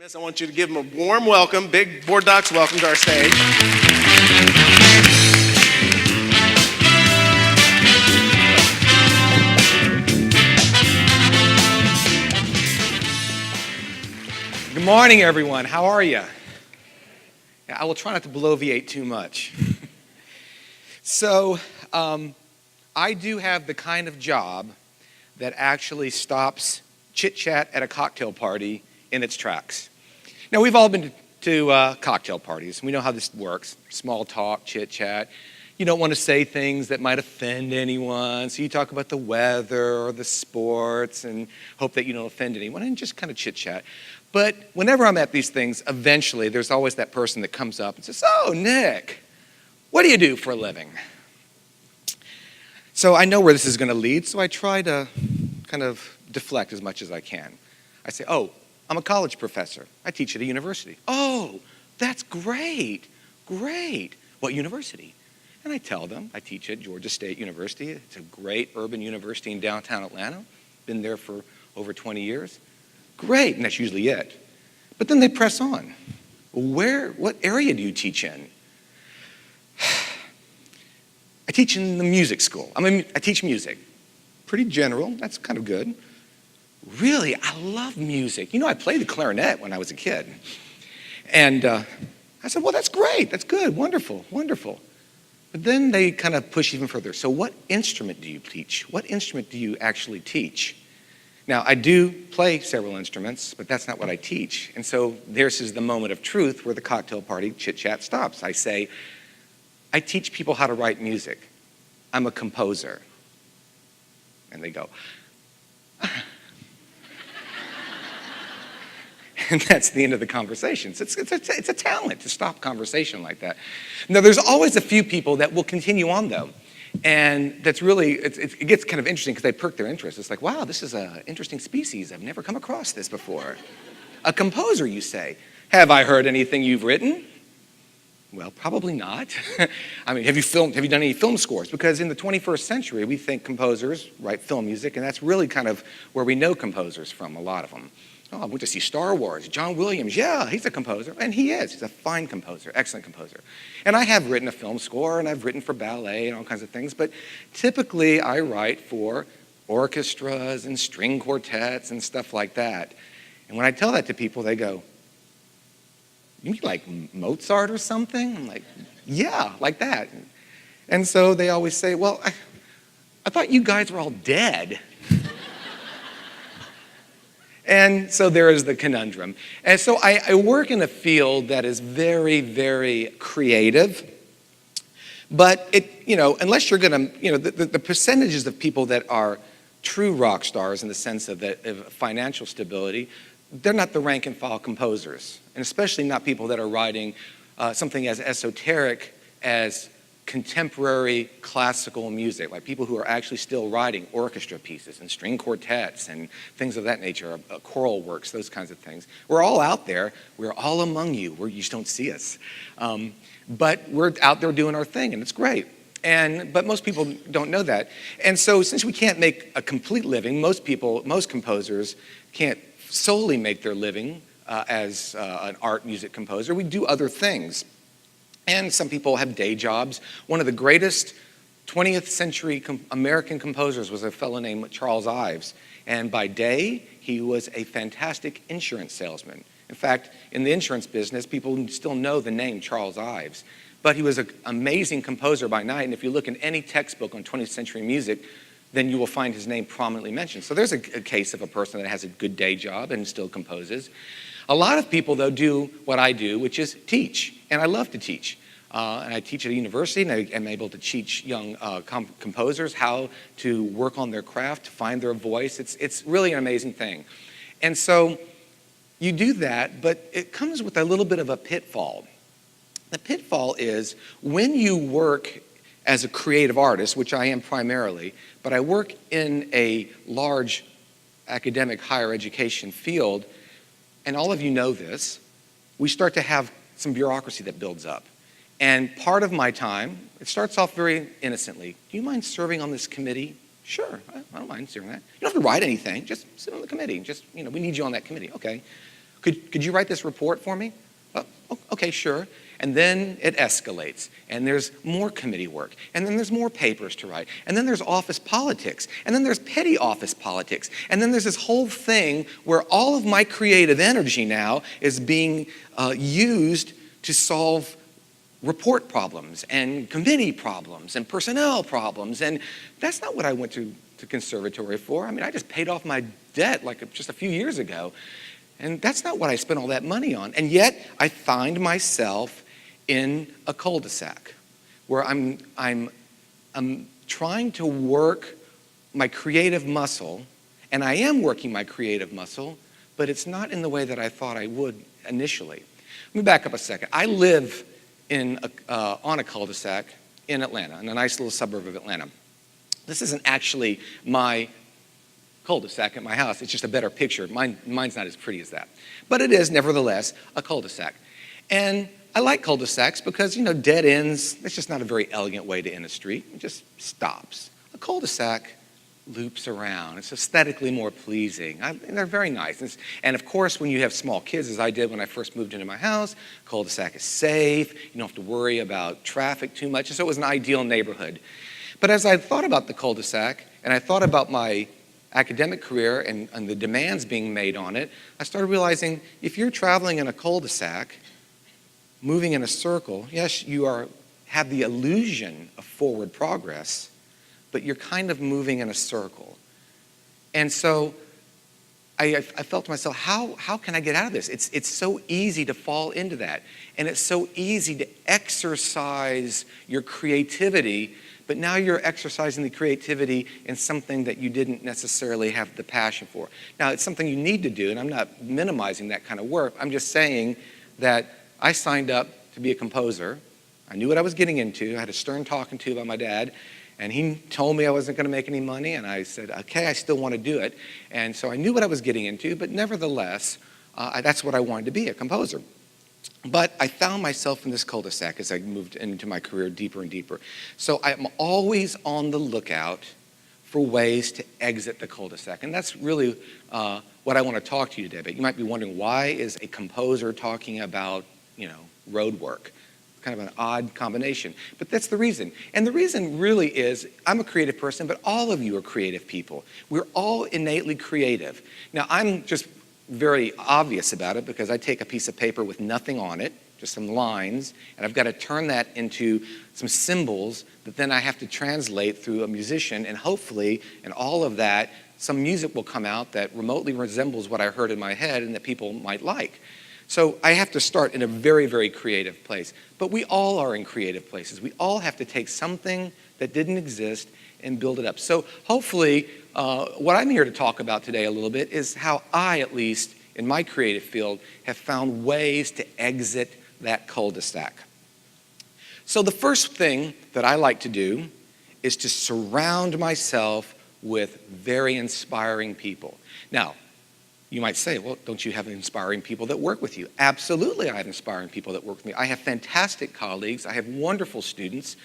I want you to give them a warm welcome, big board docs welcome to our stage. Good morning, everyone. How are you? I will try not to bloviate too much. So, I do have the kind of job that actually stops chit-chat at a cocktail party in its tracks. Now, we've all been to cocktail parties. We know how this works. Small talk, chit-chat. You don't want to say things that might offend anyone, so you talk about the weather or the sports and hope that you don't offend anyone and just kind of chit-chat. But whenever I'm at these things, eventually there's always that person that comes up and says, "Oh, Nick, what do you do for a living?" So I know where this is going to lead, so I try to kind of deflect as much as I can. I say, "Oh, I'm a college professor. I teach at a university." "Oh, that's great, great. What university?" And I tell them I teach at Georgia State University. It's a great urban university in downtown Atlanta. Been there for over 20 years. Great, and that's usually it. But then they press on. What area do you teach in? I teach in the music school. I teach music. Pretty general, that's kind of good. Really, I love music. You know, I played the clarinet when I was a kid. And I said, "Well, that's great, that's good, wonderful, wonderful." But then they kind of push even further. "So what instrument do you teach? What instrument do you actually teach?" Now, I do play several instruments, but that's not what I teach. And so this is the moment of truth where the cocktail party chit-chat stops. I say, "I teach people how to write music. I'm a composer." And they go, and that's the end of the conversation. So it's a talent to stop conversation like that. Now, there's always a few people that will continue on, though. And that's really, it gets kind of interesting because they perk their interest. It's like, wow, this is an interesting species. I've never come across this before. A composer, you say. Have I heard anything you've written? Well, probably not. I mean, have you done any film scores? Because in the 21st century, we think composers write film music, and that's really kind of where we know composers from, a lot of them. "Oh, I went to see Star Wars. John Williams, yeah, he's a composer." And he is. He's a fine composer, excellent composer. And I have written a film score, and I've written for ballet and all kinds of things. But typically, I write for orchestras and string quartets and stuff like that. And when I tell that to people, they go, "You mean like Mozart or something?" I'm like, "Yeah, like that." And so they always say, "Well, I thought you guys were all dead." And so there is the conundrum. And so I work in a field that is very, very creative. But unless you're going to, the percentages of people that are true rock stars in the sense of financial stability, they're not the rank and file composers. And especially not people that are writing something as esoteric as contemporary classical music, like people who are actually still writing orchestra pieces and string quartets and things of that nature, choral works, those kinds of things. We're all out there. We're all among you. You just don't see us. But we're out there doing our thing, and it's great. But most people don't know that. And so since we can't make a complete living, most composers can't solely make their living as an art music composer. We do other things. And some people have day jobs. One of the greatest 20th century American composers was a fellow named Charles Ives. And by day, he was a fantastic insurance salesman. In fact, in the insurance business, people still know the name Charles Ives. But he was an amazing composer by night. And if you look in any textbook on 20th century music, then you will find his name prominently mentioned. So there's a case of a person that has a good day job and still composes. A lot of people, though, do what I do, which is teach. And I love to teach. And I teach at a university, and I am able to teach young composers how to work on their craft, to find their voice. It's really an amazing thing. And so you do that, but it comes with a little bit of a pitfall. The pitfall is when you work as a creative artist, which I am primarily, but I work in a large academic higher education field, and all of you know this, we start to have some bureaucracy that builds up. And part of my time, it starts off very innocently. "Do you mind serving on this committee?" "Sure, I don't mind serving that." "You don't have to write anything, just sit on the committee. We need you on that committee." "Okay. Could you write this report for me? Okay, sure. And then it escalates, and there's more committee work, and then there's more papers to write, and then there's office politics, and then there's petty office politics, and then there's this whole thing where all of my creative energy now is being used to solve report problems and committee problems and personnel problems, and that's not what I went to conservatory for. I mean, I just paid off my debt like just a few years ago, and that's not what I spent all that money on. And yet, I find myself in a cul-de-sac where I'm trying to work my creative muscle, and I am working my creative muscle, but it's not in the way that I thought I would initially. Let me back up a second. I live on a cul-de-sac in Atlanta, in a nice little suburb of Atlanta. This isn't actually my cul-de-sac at my house. It's just a better picture. Mine's not as pretty as that. But it is, nevertheless, a cul-de-sac. And I like cul-de-sacs because, dead ends, it's just not a very elegant way to end a street. It just stops. A cul-de-sac loops around. It's aesthetically more pleasing. And they're very nice. And of course, when you have small kids, as I did when I first moved into my house, cul-de-sac is safe. You don't have to worry about traffic too much. So it was an ideal neighborhood. But as I thought about the cul-de-sac, and I thought about my academic career and the demands being made on it, I started realizing if you're traveling in a cul-de-sac, moving in a circle, yes, you have the illusion of forward progress, but you're kind of moving in a circle. And so I felt to myself, how can I get out of this? It's so easy to fall into that. And it's so easy to exercise your creativity, but now you're exercising the creativity in something that you didn't necessarily have the passion for. Now, it's something you need to do, and I'm not minimizing that kind of work. I'm just saying that I signed up to be a composer. I knew what I was getting into. I had a stern talking to by my dad, and he told me I wasn't going to make any money, and I said, okay, I still want to do it. And so I knew what I was getting into, but nevertheless, that's what I wanted to be, a composer. But I found myself in this cul-de-sac as I moved into my career deeper and deeper. So I'm always on the lookout for ways to exit the cul-de-sac. And that's really what I want to talk to you today about. You might be wondering, why is a composer talking about, road work? Kind of an odd combination. But that's the reason. And the reason really is, I'm a creative person, but all of you are creative people. We're all innately creative. Now, I'm just very obvious about it because I take a piece of paper with nothing on it, just some lines, and I've got to turn that into some symbols that then I have to translate through a musician, and hopefully, in all of that, some music will come out that remotely resembles what I heard in my head and that people might like. So I have to start in a very, very creative place. But we all are in creative places. We all have to take something that didn't exist and build it up. So hopefully, what I'm here to talk about today a little bit is how I, at least in my creative field, have found ways to exit that cul-de-sac. So the first thing that I like to do is to surround myself with very inspiring people. Now, you might say, well, don't you have inspiring people that work with you? Absolutely, I have inspiring people that work with me. I have fantastic colleagues. I have wonderful students.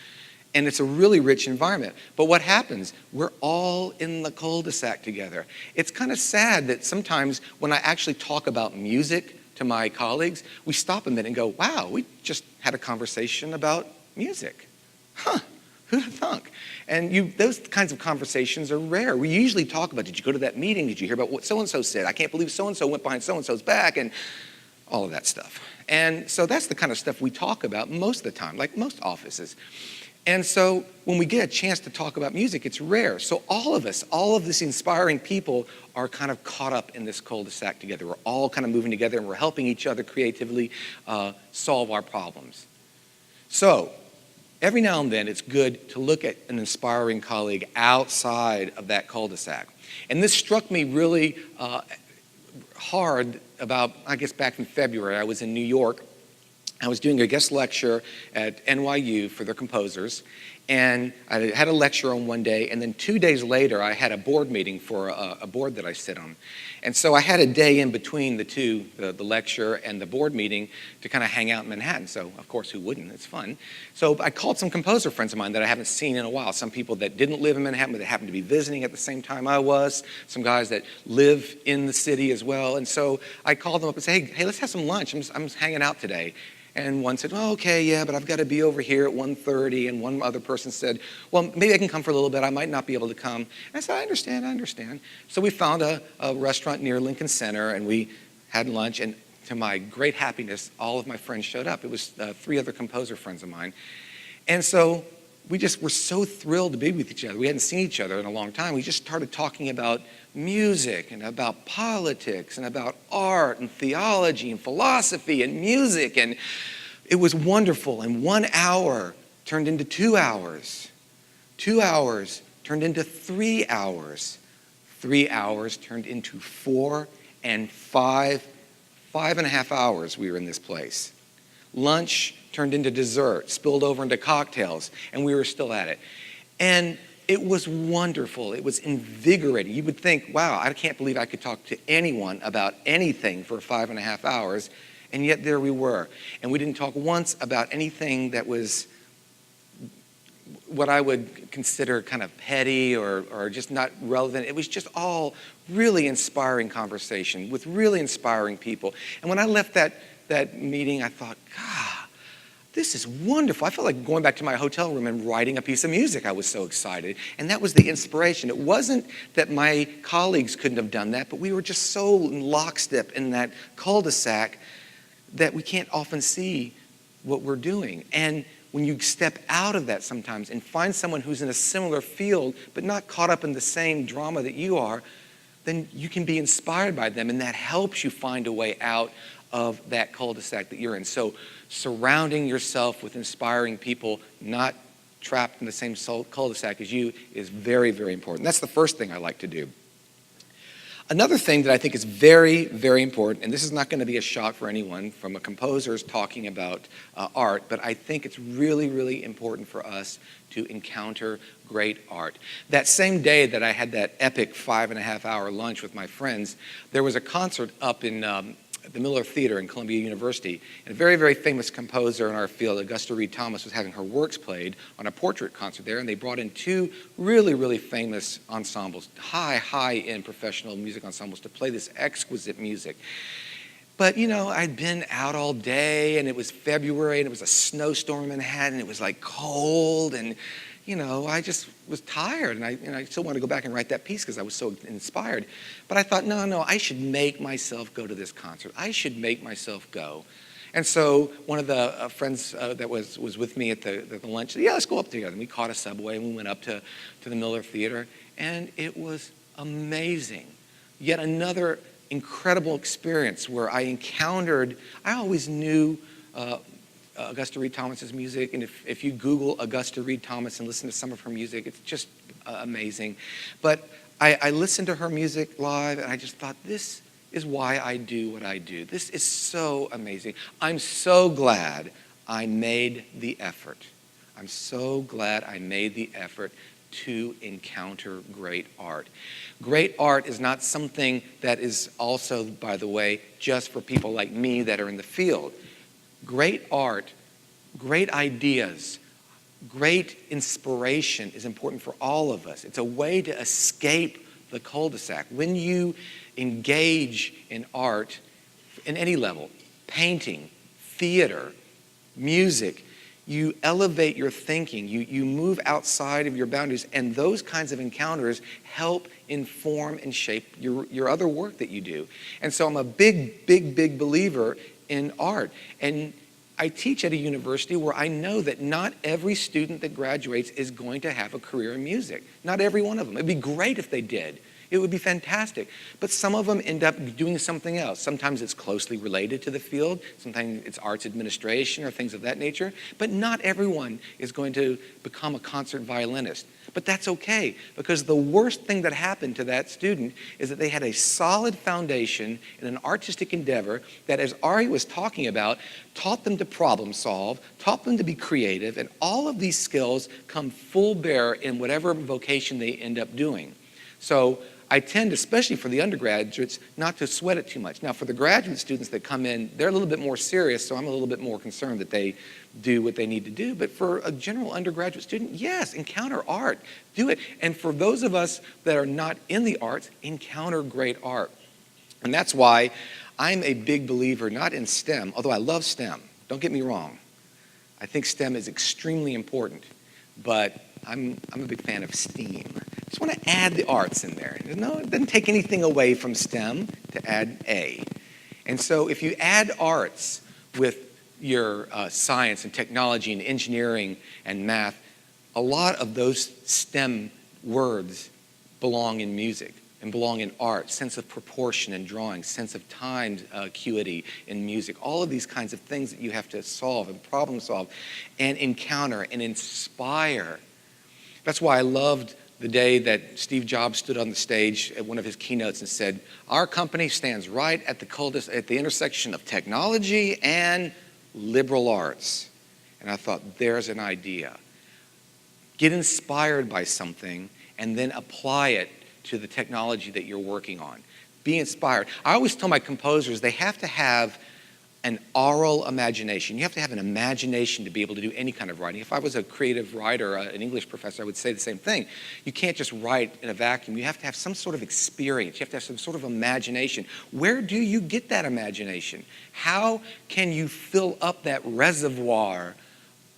And it's a really rich environment. But what happens? We're all in the cul-de-sac together. It's kind of sad that sometimes when I actually talk about music to my colleagues, we stop a minute and go, wow, we just had a conversation about music. Huh, who'd have thunk? And those kinds of conversations are rare. We usually talk about, did you go to that meeting? Did you hear about what so-and-so said? I can't believe so-and-so went behind so-and-so's back, and all of that stuff. And so that's the kind of stuff we talk about most of the time, like most offices. And so when we get a chance to talk about music, it's rare. So all of us, all of these inspiring people are kind of caught up in this cul-de-sac together. We're all kind of moving together, and we're helping each other creatively solve our problems. So every now and then, it's good to look at an inspiring colleague outside of that cul-de-sac. And this struck me really hard about, I guess, back in February. I was in New York. I was doing a guest lecture at NYU for their composers, And I had a lecture on one day, and then 2 days later, I had a board meeting for a board that I sit on. And so I had a day in between the two, the lecture and the board meeting, to kind of hang out in Manhattan. So, of course, who wouldn't? It's fun. So I called some composer friends of mine that I haven't seen in a while, some people that didn't live in Manhattan, but they happened to be visiting at the same time I was, some guys that live in the city as well. And so I called them up and said, hey, let's have some lunch. I'm hanging out today. And one said, oh, okay, yeah, but I've got to be over here at 1:30. And one other person said, well, maybe I can come for a little bit. I might not be able to come. And I said, I understand. So we found a restaurant near Lincoln Center, and we had lunch. And to my great happiness, all of my friends showed up. It was 3 other composer friends of mine. And so we just were so thrilled to be with each other. We hadn't seen each other in a long time. We just started talking about music and about politics and about art and theology and philosophy and music. And it was wonderful. And 1 hour turned into 2 hours. 2 hours turned into 3 hours. 3 hours turned into 4 and 5. 5.5 hours we were in this place. Lunch turned into dessert, spilled over into cocktails, and we were still at it. And it was wonderful. It was invigorating. You would think, wow, I can't believe I could talk to anyone about anything for 5.5 hours, and yet there we were. And we didn't talk once about anything that was what I would consider kind of petty or just not relevant. It was just all really inspiring conversation with really inspiring people. And when I left that meeting, I thought, God, this is wonderful. I felt like going back to my hotel room and writing a piece of music. I was so excited. And that was the inspiration. It wasn't that my colleagues couldn't have done that, but we were just so in lockstep in that cul-de-sac that we can't often see what we're doing. And when you step out of that sometimes and find someone who's in a similar field but not caught up in the same drama that you are, then you can be inspired by them, and that helps you find a way out of that cul-de-sac that you're in. So surrounding yourself with inspiring people, not trapped in the same cul-de-sac as you, is very, very important. That's the first thing I like to do. Another thing that I think is very, very important, and this is not going to be a shock for anyone from a composer's talking about art, but I think it's really, really important for us to encounter great art. That same day that I had that epic 5.5 hour lunch with my friends, there was a concert up in the Miller Theater in Columbia University. And a very, very famous composer in our field, Augusta Reed Thomas, was having her works played on a portrait concert there. And they brought in 2 really, really famous ensembles, high-end professional music ensembles to play this exquisite music. But, you know, I'd been out all day, and it was February, and it was a snowstorm in Manhattan. It was like cold, and you know, I just was tired, and I still wanted to go back and write that piece because I was so inspired. But I thought, no, I should make myself go to this concert. I should make myself go. And so one of the friends that was with me at the lunch said, yeah, let's go up together. And we caught a subway, and we went up to the Miller Theater, and it was amazing. Yet another incredible experience where I always knew Augusta Reed Thomas's music, and if you Google Augusta Reed Thomas and listen to some of her music, it's just amazing. But I listened to her music live, and I just thought, this is why I do what I do. This is so amazing. I'm so glad I made the effort. I'm so glad I made the effort to encounter great art. Great art is not something that is also, by the way, just for people like me that are in the field. Great art, great ideas, great inspiration is important for all of us. It's a way to escape the cul-de-sac. When you engage in art in any level, painting, theater, music, you elevate your thinking, you move outside of your boundaries, and those kinds of encounters help inform and shape your other work that you do. And so I'm a big believer in art. And I teach at a university where I know that not every student that graduates is going to have a career in music. Not every one of them. It'd be great if they did. it would be fantastic. But some of them end up doing something else. Sometimes it's closely related to the field. Sometimes it's arts administration or things of that nature. But not everyone is going to become a concert violinist. But that's okay, because the worst thing that happened to that student is that they had a solid foundation in an artistic endeavor that, as Ari was talking about, taught them to problem solve, taught them to be creative, and all of these skills come full bear in whatever vocation they end up doing. So I tend, especially for the undergraduates, not to sweat it too much. Now, for the graduate students that come in, they're a little bit more serious, so I'm a little bit more concerned that they do what they need to do. But for a general undergraduate student, yes, encounter art, do it. And for those of us that are not in the arts, encounter great art. And that's why I'm a big believer, not in STEM, although I love STEM, don't get me wrong. I think STEM is extremely important, but I'm a big fan of STEAM. I just want to add the arts in there. No, it doesn't take anything away from STEM to add A. And so if you add arts with your science and technology and engineering and math, a lot of those STEM words belong in music and belong in art, sense of proportion in drawing, sense of time acuity in music, all of these kinds of things that you have to solve and problem solve and encounter and inspire. That's why I loved the day that Steve Jobs stood on the stage at one of his keynotes and said, "Our company stands right at the intersection of technology and liberal arts." And I thought, there's an idea. Get inspired by something and then apply it to the technology that you're working on. Be inspired. I always tell my composers they have to have an aural imagination. You have to have an imagination to be able to do any kind of writing. If I was a creative writer, an English professor, I would say the same thing. You can't just write in a vacuum. You have to have some sort of experience. You have to have some sort of imagination. Where do you get that imagination? How can you fill up that reservoir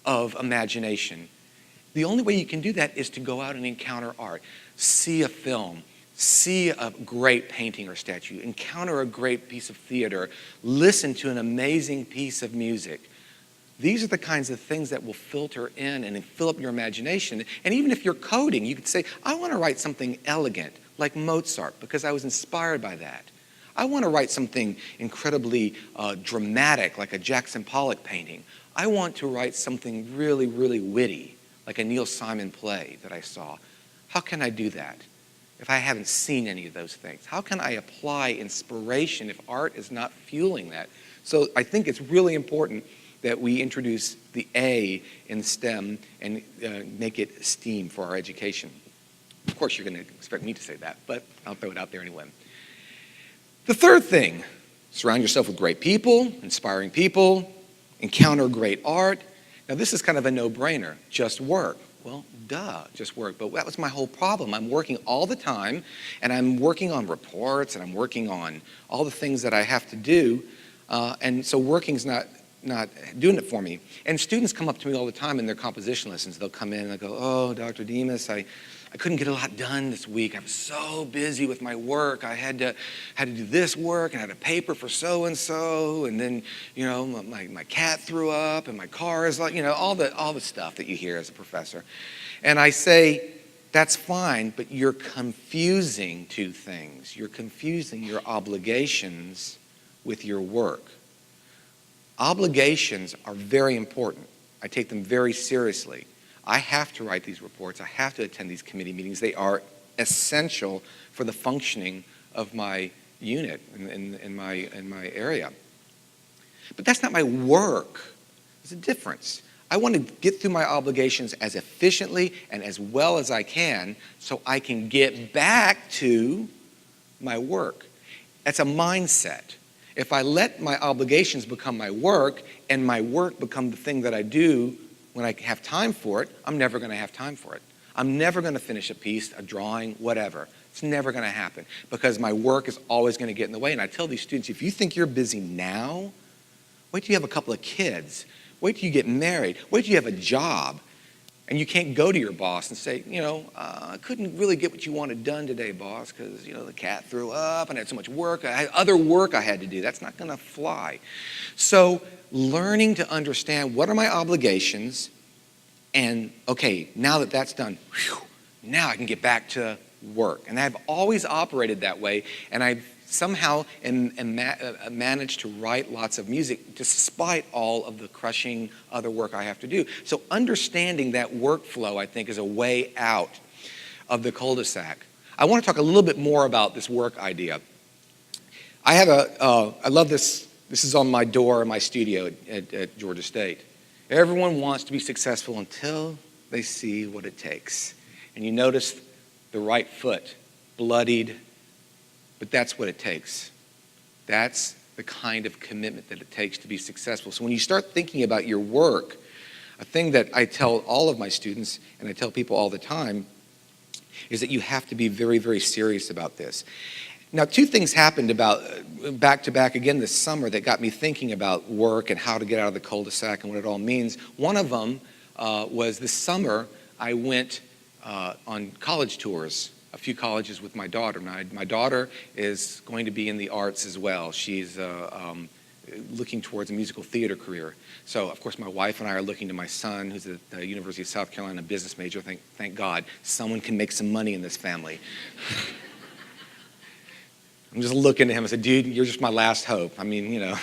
of imagination? The only way you can do that is to go out and encounter art. See a film. See a great painting or statue, encounter a great piece of theater, listen to an amazing piece of music. These are the kinds of things that will filter in and fill up your imagination. And even if you're coding, you could say, I want to write something elegant, like Mozart, because I was inspired by that. I want to write something incredibly dramatic, like a Jackson Pollock painting. I want to write something really, really witty, like a Neil Simon play that I saw. How can I do that if I haven't seen any of those things? How can I apply inspiration if art is not fueling that? So I think it's really important that we introduce the A in STEM and make it STEAM for our education. Of course, you're going to expect me to say that, but I'll throw it out there anyway. The third thing, surround yourself with great people, inspiring people, encounter great art. Now, this is kind of a no-brainer. Just work. Well, duh, just work. But that was my whole problem. I'm working all the time, and I'm working on reports, and I'm working on all the things that I have to do, and so working's not doing it for me. And students come up to me all the time in their composition lessons. They'll come in and they'll go, "Oh, Dr. Demos, I couldn't get a lot done this week. I was so busy with my work. I had to do this work, and I had a paper for so-and-so, and then, you know, my cat threw up, and my car is like, you know, all the stuff that you hear as a professor." And I say, that's fine, but you're confusing two things. You're confusing your obligations with your work. Obligations are very important. I take them very seriously. I have to write these reports. I have to attend these committee meetings. They are essential for the functioning of my unit in my area. But that's not my work. There's a difference. I want to get through my obligations as efficiently and as well as I can so I can get back to my work. That's a mindset. If I let my obligations become my work and my work become the thing that I do when I have time for it, I'm never going to have time for it. I'm never going to finish a piece, a drawing, whatever. It's never going to happen because my work is always going to get in the way. And I tell these students, if you think you're busy now, wait till you have a couple of kids. Wait till you get married. Wait till you have a job. And you can't go to your boss and say, you know, I couldn't really get what you wanted done today, boss, because, you know, the cat threw up and I had so much work. I had other work I had to do. That's not going to fly. So learning to understand what are my obligations and, okay, now that that's done, whew, now I can get back to work. And I've always operated that way, and I've somehow managed to write lots of music despite all of the crushing other work I have to do. So understanding that workflow, I think, is a way out of the cul-de-sac. I want to talk a little bit more about this work idea. I love this. This is on my door in my studio at Georgia State. Everyone wants to be successful until they see what it takes. And you notice the right foot, bloodied, but that's what it takes. That's the kind of commitment that it takes to be successful. So when you start thinking about your work, a thing that I tell all of my students, and I tell people all the time, is that you have to be very, very serious about this. Now, two things happened about back to back again this summer that got me thinking about work and how to get out of the cul-de-sac and what it all means. One of them was this summer I went on college tours, a few colleges with my daughter. Now, my daughter is going to be in the arts as well. She's looking towards a musical theater career. So, of course, my wife and I are looking to my son, who's at the University of South Carolina, business major. Thank God, someone can make some money in this family. I'm just looking at him and said, dude, you're just my last hope. I mean, you know.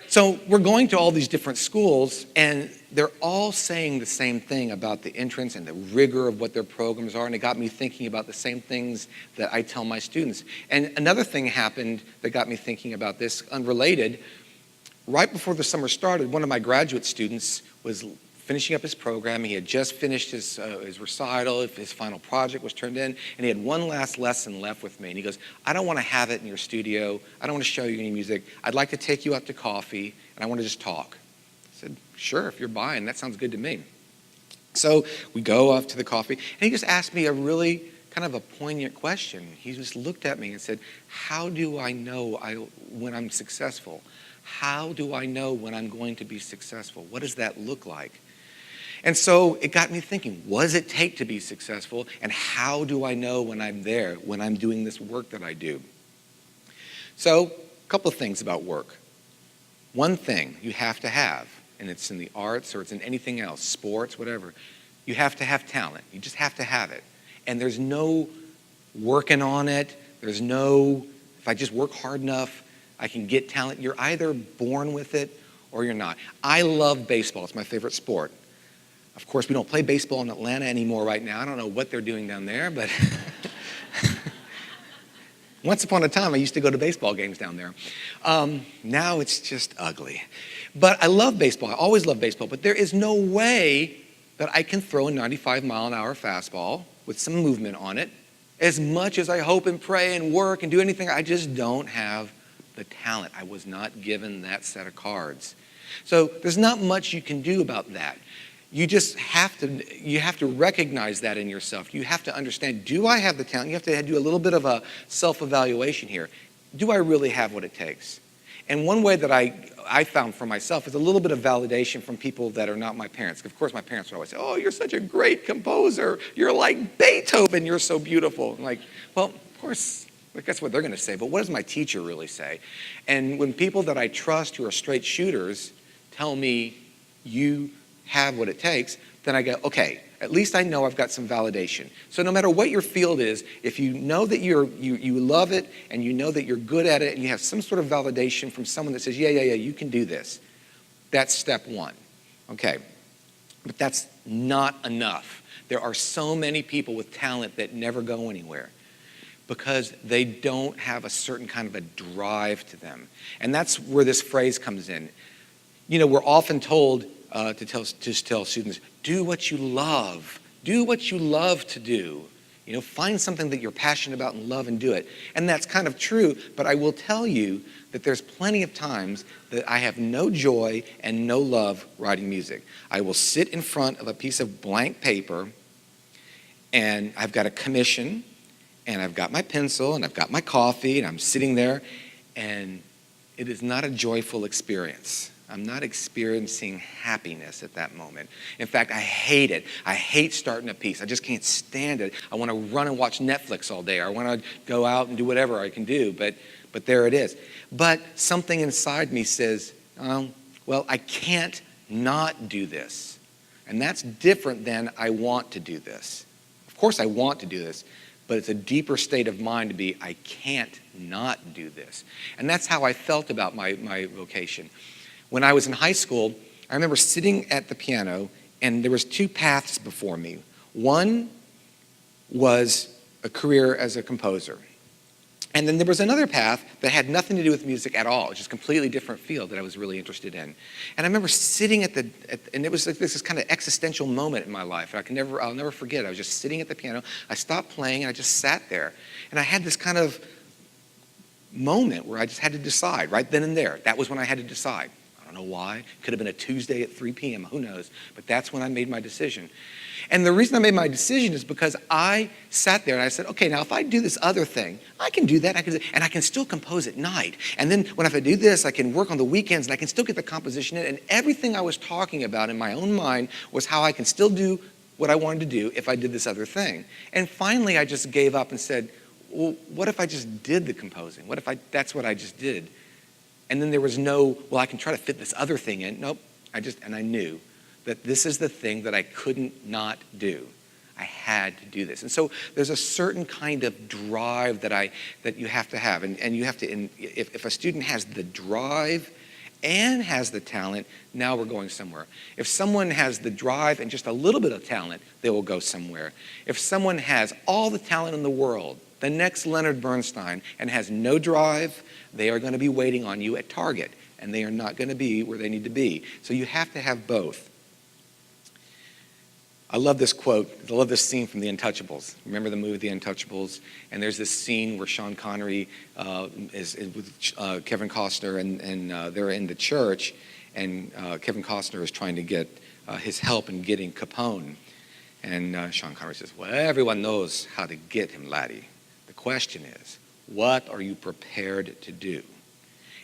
So we're going to all these different schools, and they're all saying the same thing about the entrance and the rigor of what their programs are, and it got me thinking about the same things that I tell my students. And another thing happened that got me thinking about this, unrelated. Right before the summer started, one of my graduate students was finishing up his program. He had just finished his recital. His final project was turned in, and he had one last lesson left with me. And he goes, I don't want to have it in your studio. I don't want to show you any music. I'd like to take you out to coffee, and I want to just talk. I said, sure, if you're buying, that sounds good to me. So we go off to the coffee, and he just asked me a really kind of a poignant question. He just looked at me and said, how do I know when I'm successful? How do I know when I'm going to be successful? What does that look like? And so it got me thinking, what does it take to be successful? And how do I know when I'm there, when I'm doing this work that I do? So a couple of things about work. One thing you have to have, and it's in the arts or it's in anything else, sports, whatever, you have to have talent. You just have to have it. And there's no working on it. There's no, if I just work hard enough, I can get talent. You're either born with it or you're not. I love baseball. It's my favorite sport. Of course, we don't play baseball in Atlanta anymore right now. I don't know what they're doing down there, but once upon a time, I used to go to baseball games down there. Now it's just ugly. But I love baseball. I always love baseball. But there is no way that I can throw a 95-mile-an-hour fastball with some movement on it. As much as I hope and pray and work and do anything, I just don't have the talent. I was not given that set of cards. So there's not much you can do about that. You just have to recognize that in yourself. You have to understand, do I have the talent? You have to do a little bit of a self-evaluation here. Do I really have what it takes? And one way that I found for myself is a little bit of validation from people that are not my parents. Of course, my parents would always say, oh, you're such a great composer. You're like Beethoven. You're so beautiful. I'm like, well, of course, that's what they're going to say. But what does my teacher really say? And when people that I trust who are straight shooters tell me, you have what it takes, then I go, okay, at least I know I've got some validation. So no matter what your field is, if you know that you love it and you know that you're good at it and you have some sort of validation from someone that says, yeah, you can do this, that's step one. Okay, but that's not enough. There are so many people with talent that never go anywhere because they don't have a certain kind of a drive to them. And that's where this phrase comes in. You know, we're often told to tell students, do what you love. Do what you love to do. You know, find something that you're passionate about and love and do it. And that's kind of true, but I will tell you that there's plenty of times that I have no joy and no love writing music. I will sit in front of a piece of blank paper and I've got a commission and I've got my pencil and I've got my coffee and I'm sitting there and it is not a joyful experience. I'm not experiencing happiness at that moment. In fact, I hate it. I hate starting a piece. I just can't stand it. I want to run and watch Netflix all day. Or I want to go out and do whatever I can do, but there it is. But something inside me says, well, I can't not do this. And that's different than I want to do this. Of course I want to do this, but it's a deeper state of mind to be, I can't not do this. And that's how I felt about my vocation. When I was in high school, I remember sitting at the piano, and there was two paths before me. One was a career as a composer. And then there was another path that had nothing to do with music at all. It was just a completely different field that I was really interested in. And I remember sitting and it was like this kind of existential moment in my life. I'll never forget. I was just sitting at the piano. I stopped playing and I just sat there. And I had this kind of moment where I just had to decide right then and there. That was when I had to decide. I don't know why. It could have been a Tuesday at 3 p.m. Who knows? But that's when I made my decision. And the reason I made my decision is because I sat there and I said, okay, now if I do this other thing, I can do that, and I can still compose at night. And then if I do this, I can work on the weekends and I can still get the composition in. And everything I was talking about in my own mind was how I can still do what I wanted to do if I did this other thing. And finally, I just gave up and said, well, what if I just did the composing? What if that's what I just did? And then there was no, well, I can try to fit this other thing in. Nope, and I knew that this is the thing that I couldn't not do. I had to do this. And so there's a certain kind of drive that you have to have. And you have to, if a student has the drive and has the talent, now we're going somewhere. If someone has the drive and just a little bit of talent, they will go somewhere. If someone has all the talent in the world, the next Leonard Bernstein, and has no drive, they are going to be waiting on you at Target, and they are not going to be where they need to be. So you have to have both. I love this quote. I love this scene from The Untouchables. Remember the movie The Untouchables? And there's this scene where Sean Connery is with Kevin Costner, and they're in the church, and Kevin Costner is trying to get his help in getting Capone. And Sean Connery says, well, everyone knows how to get him, laddie. The question is, what are you prepared to do?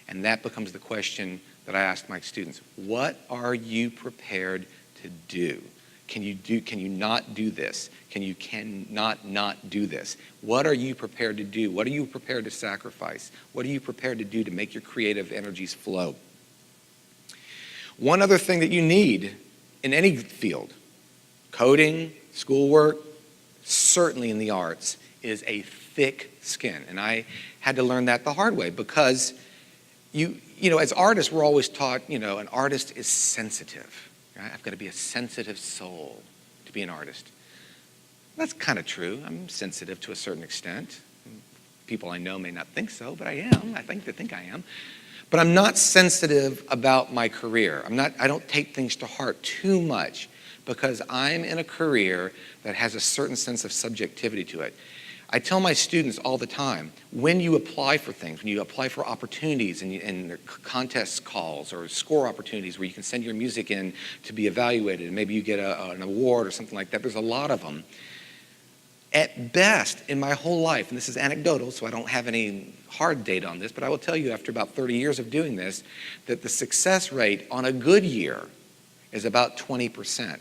And that becomes the question that I ask my students. What are you prepared to do? Can you not do this? Cannot not do this? What are you prepared to do? What are you prepared to sacrifice? What are you prepared to do to make your creative energies flow? One other thing that you need in any field, coding, schoolwork, certainly in the arts, is a thick skin. And I had to learn that the hard way because you know, as artists, we're always taught, an artist is sensitive. Right? I've got to be a sensitive soul to be an artist. That's kind of true. I'm sensitive to a certain extent. People I know may not think so, but I am. I think I am. But I'm not sensitive about my career. I don't take things to heart too much because I'm in a career that has a certain sense of subjectivity to it. I tell my students all the time, when you apply for things, when you apply for opportunities and contest calls or score opportunities where you can send your music in to be evaluated and maybe you get an award or something like that, there's a lot of them. At best, in my whole life, and this is anecdotal, so I don't have any hard data on this, but I will tell you after about 30 years of doing this, that the success rate on a good year is about 20%.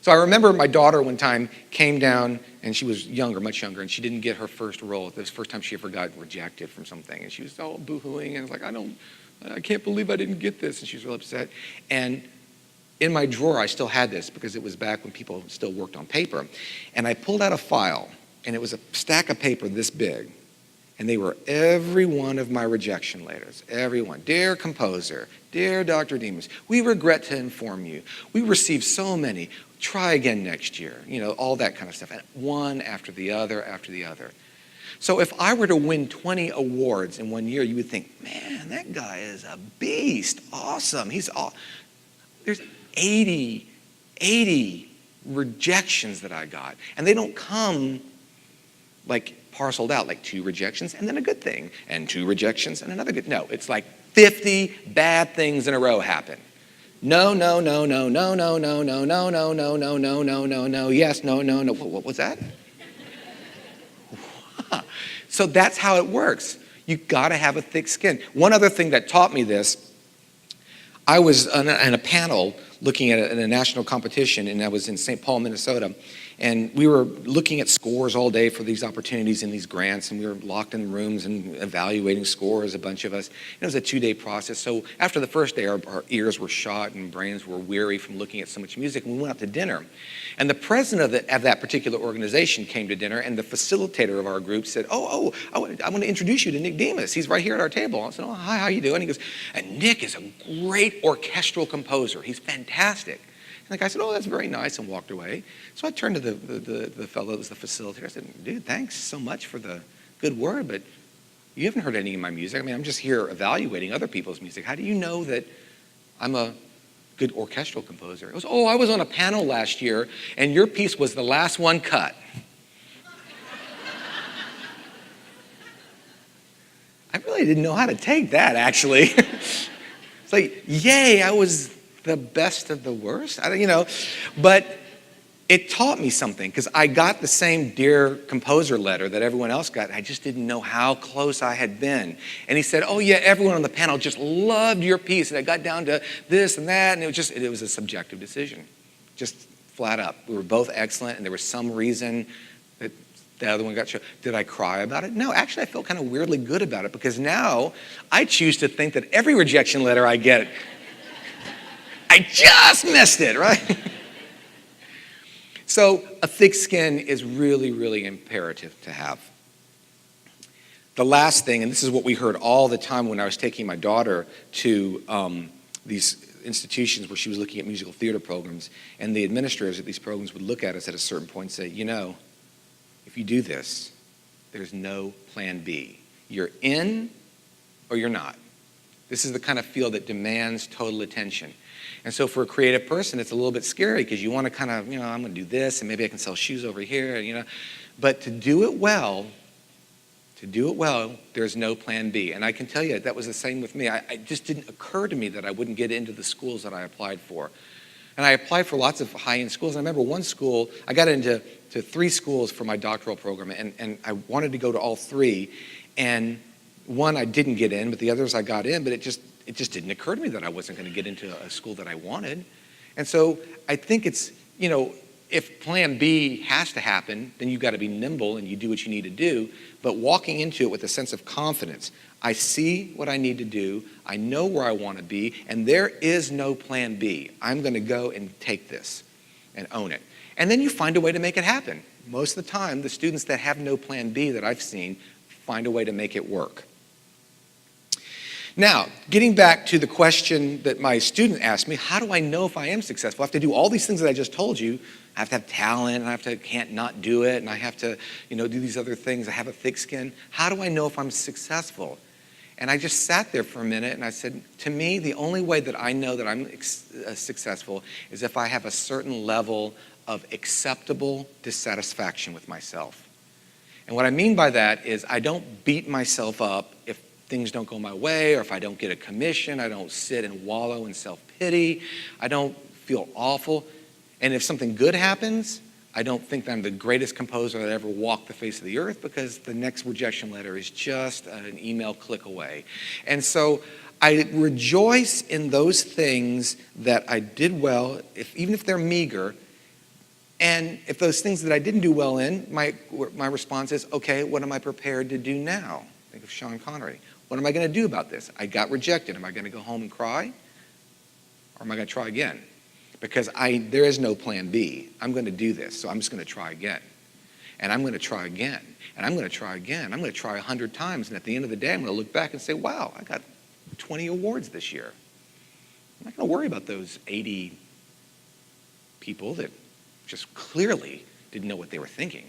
So I remember my daughter one time came down, and she was younger, much younger, and she didn't get her first role. It was the first time she ever got rejected from something, and she was all boo-hooing, and was like, I can't believe I didn't get this, and she was real upset. And in my drawer, I still had this because it was back when people still worked on paper, and I pulled out a file, and it was a stack of paper this big, and they were every one of my rejection letters, every one. Dear composer, dear Dr. Demos, we regret to inform you, we received so many. Try again next year, all that kind of stuff. And one after the other after the other. So if I were to win 20 awards in 1 year, you would think, man, that guy is a beast. Awesome. There's 80 rejections that I got. And they don't come like parceled out, like 2 rejections and then a good thing, and 2 rejections and another good. No, it's like 50 bad things in a row happen. No, no, no, no, no, no, no, no, no, no, no, no, no, no, no, no, yes, no, no, no. What was that? So that's how it works. You got to have a thick skin. One other thing that taught me this, I was on a panel looking at a national competition, and I was in St. Paul, Minnesota, And we were looking at scores all day for these opportunities and these grants, and we were locked in rooms and evaluating scores, a bunch of us. And it was a 2-day process. So after the first day, our ears were shot and brains were weary from looking at so much music, and we went out to dinner. And the president of that particular organization came to dinner, and the facilitator of our group said, I want to introduce you to Nick Demos. He's right here at our table. I said, oh, hi, how you doing? He goes, and Nick is a great orchestral composer. He's fantastic. And the guy said, oh, that's very nice, and walked away. So I turned to the fellow that was the facilitator. I said, dude, thanks so much for the good word, but you haven't heard any of my music. I mean, I'm just here evaluating other people's music. How do you know that I'm a good orchestral composer? It was, oh, I was on a panel last year, and your piece was the last one cut. I really didn't know how to take that, actually. It's like, yay, I was the best of the worst, but it taught me something, because I got the same Dear Composer letter that everyone else got. I just didn't know how close I had been. And he said, oh yeah, everyone on the panel just loved your piece, and it got down to this and that, and it was a subjective decision, just flat up. We were both excellent, and there was some reason that the other one got shown. Did I cry about it? No, actually I felt kind of weirdly good about it, because now I choose to think that every rejection letter I get, I just missed it, right? So a thick skin is really, really imperative to have. The last thing, and this is what we heard all the time when I was taking my daughter to these institutions where she was looking at musical theater programs, and the administrators at these programs would look at us at a certain point and say, if you do this, there's no plan B. You're in or you're not. This is the kind of field that demands total attention. And so for a creative person, it's a little bit scary, because you want to kind of, I'm going to do this, and maybe I can sell shoes over here, But to do it well, there's no plan B. And I can tell you, that was the same with me. It just didn't occur to me that I wouldn't get into the schools that I applied for. And I applied for lots of high-end schools. And I remember one school, I got into 3 schools for my doctoral program, and I wanted to go to all 3. And one I didn't get in, but the others I got in, but it just didn't occur to me that I wasn't going to get into a school that I wanted. And so I think it's, if plan B has to happen, then you've got to be nimble and you do what you need to do, but walking into it with a sense of confidence. I see what I need to do, I know where I want to be, and there is no plan B. I'm going to go and take this and own it. And then you find a way to make it happen. Most of the time, the students that have no plan B that I've seen find a way to make it work. Now, getting back to the question that my student asked me, how do I know if I am successful? I have to do all these things that I just told you. I have to have talent, and I can't not do it, and I have to, do these other things. I have a thick skin. How do I know if I'm successful? And I just sat there for a minute, and I said, to me, the only way that I know that I'm successful is if I have a certain level of acceptable dissatisfaction with myself. And what I mean by that is I don't beat myself up if things don't go my way, or if I don't get a commission. I don't sit and wallow in self-pity. I don't feel awful. And if something good happens, I don't think that I'm the greatest composer that ever walked the face of the earth, because the next rejection letter is just an email click away. And so I rejoice in those things that I did well, even if they're meager. And if those things that I didn't do well in, my response is, okay, what am I prepared to do now? Think of Sean Connery. What am I going to do about this? I got rejected. Am I going to go home and cry? Or am I going to try again? Because there is no plan B. I'm going to do this, so I'm just going to try again. And I'm going to try again. And I'm going to try again. I'm going to try 100 times. And at the end of the day, I'm going to look back and say, wow, I got 20 awards this year. I'm not going to worry about those 80 people that just clearly didn't know what they were thinking.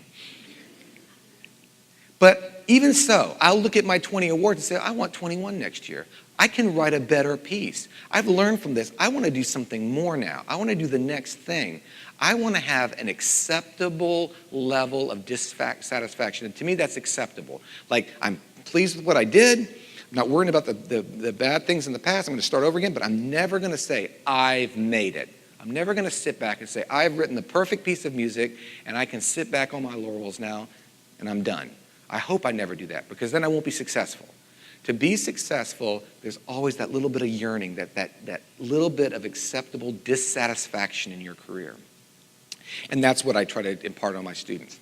But even so, I'll look at my 20 awards and say, I want 21 next year. I can write a better piece. I've learned from this. I want to do something more now. I want to do the next thing. I want to have an acceptable level of dissatisfaction. And to me, that's acceptable. Like, I'm pleased with what I did. I'm not worrying about the bad things in the past. I'm going to start over again. But I'm never going to say, I've made it. I'm never going to sit back and say, I've written the perfect piece of music, and I can sit back on my laurels now, and I'm done. I hope I never do that, because then I won't be successful. To be successful, there's always that little bit of yearning, that little bit of acceptable dissatisfaction in your career. And that's what I try to impart on my students.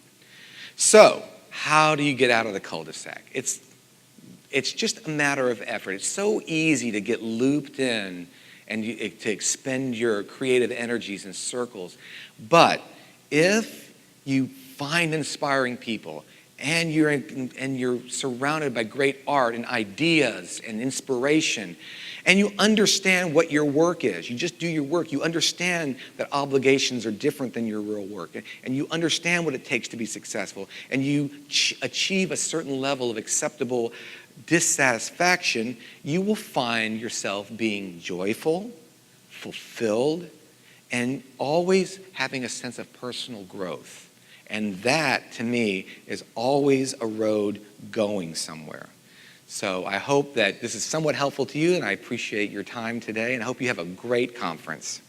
So, how do you get out of the cul-de-sac? It's just a matter of effort. It's so easy to get looped in and to expend your creative energies in circles. But if you find inspiring people and you're surrounded by great art and ideas and inspiration, and you understand what your work is, you just do your work, you understand that obligations are different than your real work, and you understand what it takes to be successful, and you achieve a certain level of acceptable dissatisfaction, you will find yourself being joyful, fulfilled, and always having a sense of personal growth. And that, to me, is always a road going somewhere. So I hope that this is somewhat helpful to you, and I appreciate your time today, and I hope you have a great conference.